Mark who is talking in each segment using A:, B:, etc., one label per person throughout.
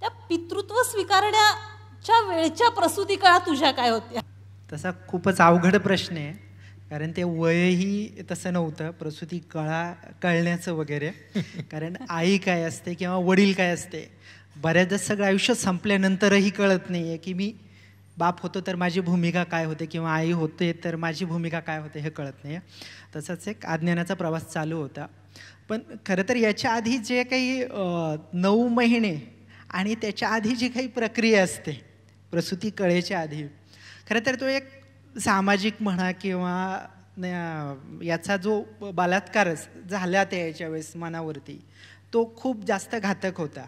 A: त्या पितृत्व स्वीकारण्याच्या वेळच्या प्रसूती काळात तुझ्या काय होत्या?
B: तसा खूपच अवघड प्रश्न आहे, कारण ते वयही तसं नव्हतं प्रसूती कळण्याचं वगैरे. कारण आई काय असते किंवा वडील काय असते बऱ्याचदा सगळं आयुष्य संपल्यानंतरही कळत नाही आहे की मी बाप होतो तर माझी भूमिका काय होते किंवा आई होते तर माझी भूमिका काय होते हे कळत नाही आहे. तसंच एक अज्ञानाचा प्रवास चालू होता. पण खरं तर याच्या आधी जे काही 9 महिने आणि त्याच्या आधी जी काही प्रक्रिया असते प्रसूती कळेच्या आधी, खरं तर तो एक सामाजिक म्हणा किंवा याचा जो बलात्कार झाला त्याच्या वेळेस मनावरती तो खूप जास्त घातक होता.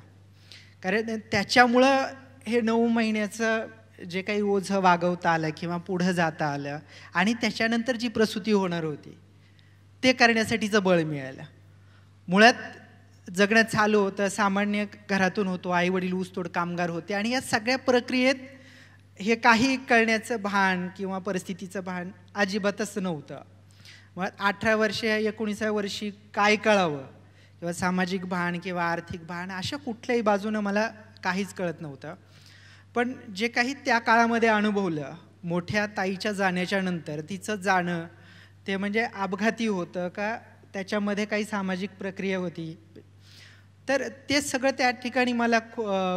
B: कारण त्याच्यामुळं हे 9 महिन्याचं जे काही ओझं वागवता आलं किंवा पुढं जाता आलं आणि त्याच्यानंतर जी प्रसूती होणार होती ते करण्यासाठीचं बळ मिळालं. मुळात जगणं चालू होतं, सामान्य घरातून होतो, आईवडील ऊसतोड कामगार होते आणि या सगळ्या प्रक्रियेत हे काही कळण्याचं भान किंवा परिस्थितीचं भान अजिबातच नव्हतं. मग 18 वर्षे 19व्या वर्षी काय कळावं किंवा सामाजिक भान किंवा आर्थिक भान अशा कुठल्याही बाजूनं मला काहीच कळत नव्हतं. पण जे काही त्या काळामध्ये अनुभवलं मोठ्या ताईच्या जाण्याच्या नंतर तिचं जाणं ते म्हणजे अपघाती होतं का त्याच्यामध्ये काही सामाजिक प्रक्रिया होती, तर ते सगळं त्या ठिकाणी मला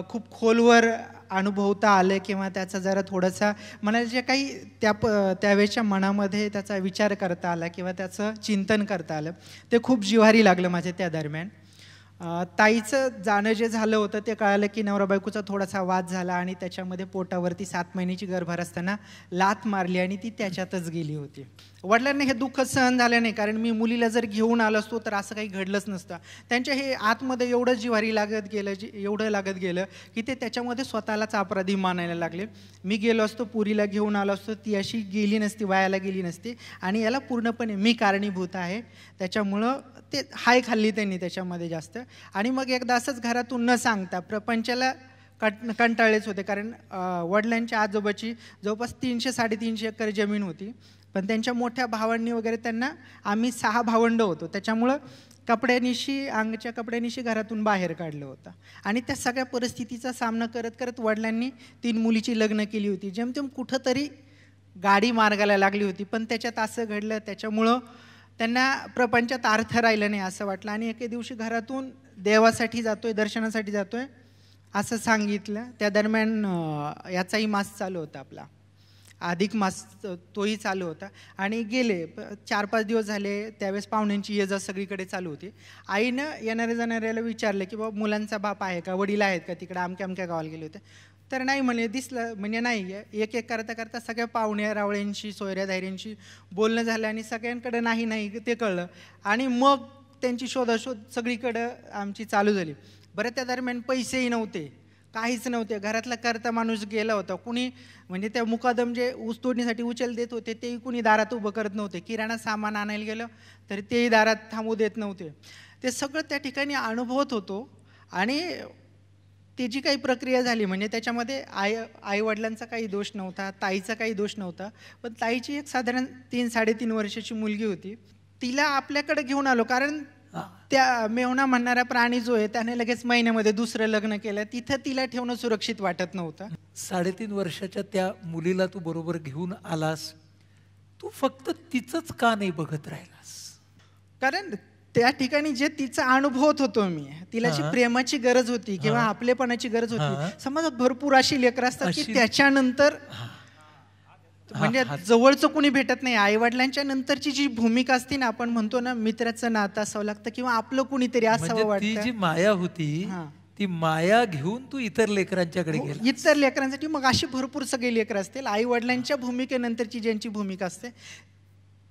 B: खूप खोलवर अनुभवता आलं किंवा त्याचा जरा थोडासा मला जे काही त्यावेळेच्या मनामध्ये त्याचा विचार करता आला किंवा त्याचं चिंतन करता आलं ते खूप जिव्हारी लागलं माझ्या त्या दरम्यान. ताईचं जाणं जे झालं होतं ते कळालं की नवरा बायकोचा थोडासा वाद झाला आणि त्याच्यामध्ये पोटावरती 7 महिन्याची गर्भार असताना लाथ मारली आणि ती त्याच्यातच गेली होती. वडिलांना हे दुःख सहन झालं नाही, कारण मी मुलीला जर घेऊन आलो असतो तर असं काही घडलंच नसतं. त्यांच्या हे आतमध्ये एवढं जिव्हारी लागत गेलं एवढं लागत गेलं की ते त्याच्यामध्ये स्वतःलाच अपराधी मानायला लागले. मी गेलो असतो पुरीला घेऊन आलो असतो ती अशी गेली नसती, वायाला गेली नसती आणि याला पूर्णपणे मी कारणीभूत आहे. त्याच्यामुळं ते हाय खाल्ली त्यांनी त्याच्यामध्ये जास्त. आणि मग एकदा असंच घरातून न सांगता प्रपंचाला कंटाळलेच होते, कारण वडिलांच्या आजोबाची जवळपास 300-350 एकर जमीन होती. पण त्यांच्या मोठ्या भावांनी वगैरे त्यांना आम्ही 6 भावंड होतो त्याच्यामुळं अंगच्या कपड्यानिशी घरातून बाहेर काढलं होतं. आणि त्या सगळ्या परिस्थितीचा सामना करत करत वडिलांनी 3 मुलीची लग्न केली होती. जेमतेम कुठंतरी गाडी मार्गाला लागली होती, पण त्याच्यात असं घडलं त्याच्यामुळं त्यांना प्रपंचात अर्थ राहिलं नाही असं वाटलं. आणि एके दिवशी घरातून देवासाठी जातोय, दर्शनासाठी जातोय असं सांगितलं. त्या दरम्यान याचाही मास चालू होता, आपला अधिक मास तोही चालू होता. आणि गेले 4-5 दिवस झाले, त्यावेळेस पाहुण्यांची ये जा सगळीकडे चालू होती. आईनं येणाऱ्या जाणाऱ्याला विचारलं की बाबा मुलांचा बाप आहे का, वडील आहेत का तिकडे, अमक्या गावाला गेले होते. तर नाही म्हणे, दिसलं म्हणजे नाही. एक करता करता सगळ्या पाहुण्या रावळ्यांशी सोयऱ्या धायऱ्यांशी बोलणं झालं आणि सगळ्यांकडे नाही ते कळलं. आणि मग त्यांची शोधाशोध सगळीकडं आमची चालू झाली. बरं त्या दरम्यान पैसेही नव्हते, काहीच नव्हते. घरातला करता माणूस गेला होता. कुणी म्हणजे त्या मुकादम जे ऊस तोडणीसाठी उचल देत होते तेही कुणी दारात उभं करत नव्हते. किराणा सामान आणायला गेलं तर तेही दारात थांबू देत नव्हते. ते सगळं त्या ठिकाणी अनुभवत होतो. आणि ती जी काही प्रक्रिया झाली म्हणजे त्याच्यामध्ये आईवडिलांचा काही दोष नव्हता, ताईचा काही दोष नव्हता. पण ताईची एक साधारण 3-3.5 वर्षाची मुलगी होती. तिला आपल्याकडे घेऊन आलो, कारण त्या मेहुणा म्हणणारा प्राणी जो आहे त्याने लगेच महिन्यामध्ये दुसरं लग्न केलं. तिथं तिला ठेवणं सुरक्षित वाटत नव्हतं.
C: 3.5 वर्षाच्या त्या मुलीला तू बरोबर घेऊन आलास, तू फक्त तिचंच का नाही बघत राहिलास?
B: कारण त्या ठिकाणी जे तिचा अनुभवत होतो मी, तिला जी प्रेमाची गरज होती किंवा आपलेपणाची गरज होती. समाजात भरपूर अशी लेकरं असतात की त्याच्यानंतर म्हणजे जवळचं कुणी भेटत नाही. आईवडिलांच्या नंतरची जी भूमिका असते ना, आपण म्हणतो ना मित्राचं नातं असावं लागतं किंवा आपलं कुणीतरी असावं वाटतं.
C: ती जी माया होती ती माया घेऊन तू इतर लेकरांच्याकडे गेला.
B: इतर लेकरांसाठी मग अशी भरपूर सगळे लेकरं असतील. आईवडिलांच्या भूमिकेनंतरची ज्यांची भूमिका असते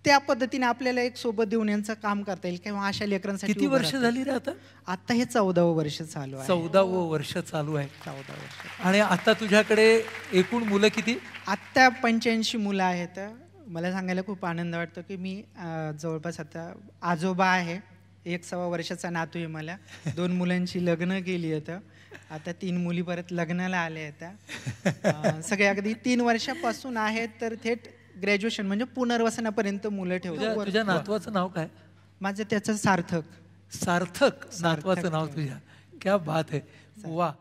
B: त्या पद्धतीने आपल्याला एक सोबत देऊन यांचं काम करता येईल किंवा अशा लेकरांसाठी.
C: किती वर्ष झाली रे आता?
B: आता हे 14वं वर्ष चालू आहे.
C: 14वं वर्ष चालू आहे.
B: 14 वर्ष.
C: आणि आता तुझ्याकडे एकूण मुलं किती?
B: आत्ता 85 मुलं आहेत. मला सांगायला खूप आनंद वाटतो की मी जवळपास आता आजोबा आहे. 1.25 वर्षाचा नातू आहे मला. 2 मुलांची लग्न केली आहेत. आता 3 मुली परत लग्नाला आल्या आहेत. सगळे अगदी 3 वर्षापासून आहेत तर थेट ग्रॅज्युएशन म्हणजे पुनर्वसनापर्यंत मुलं ठेवतात.
C: तुझ्या नातवाचं नाव काय?
B: माझं त्याचं सार्थक.
C: सार्थक नातवाचं नाव तुझ्या. क्या बात आहे. वा.